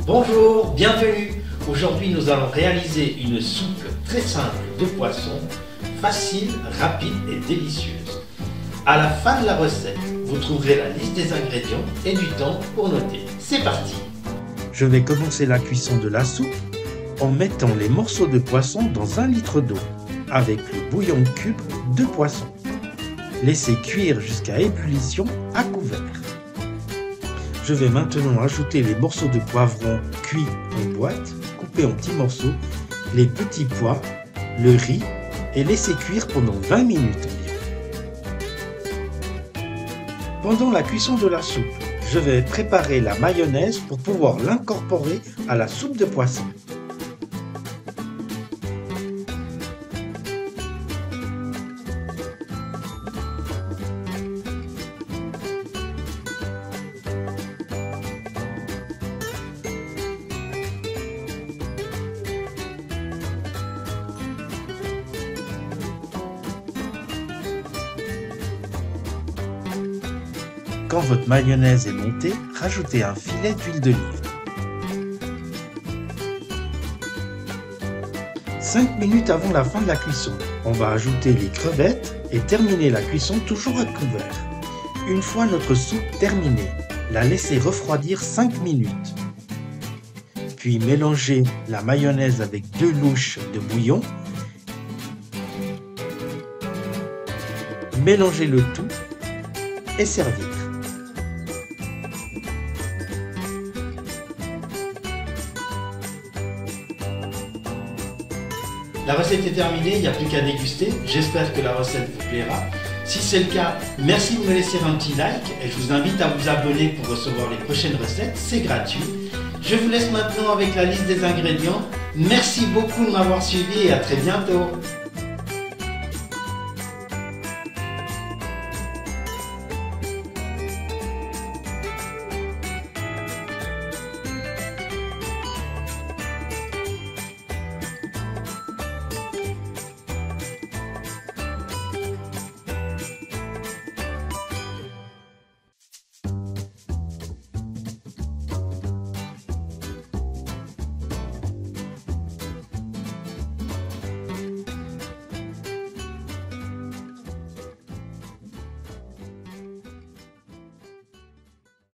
Bonjour, bienvenue. Aujourd'hui, nous allons réaliser une soupe très simple de poisson, facile, rapide et délicieuse. À la fin de la recette, vous trouverez la liste des ingrédients et du temps pour noter. C'est parti. Je vais commencer la cuisson de la soupe en mettant les morceaux de poisson dans 1 litre d'eau avec le bouillon cube de poisson. Laissez cuire jusqu'à ébullition à couvert. Je vais maintenant ajouter les morceaux de poivron cuits en boîte, coupés en petits morceaux, les petits pois, le riz et laisser cuire pendant 20 minutes environ. Pendant la cuisson de la soupe, je vais préparer la mayonnaise pour pouvoir l'incorporer à la soupe de poisson. Quand votre mayonnaise est montée, rajoutez un filet d'huile d'olive. 5 minutes avant la fin de la cuisson, on va ajouter les crevettes et terminer la cuisson toujours à couvert. Une fois notre soupe terminée, la laissez refroidir 5 minutes. Puis mélangez la mayonnaise avec 2 louches de bouillon. Mélangez le tout et servir. La recette est terminée, il n'y a plus qu'à déguster. J'espère que la recette vous plaira. Si c'est le cas, merci de me laisser un petit like et je vous invite à vous abonner pour recevoir les prochaines recettes. C'est gratuit. Je vous laisse maintenant avec la liste des ingrédients. Merci beaucoup de m'avoir suivi et à très bientôt.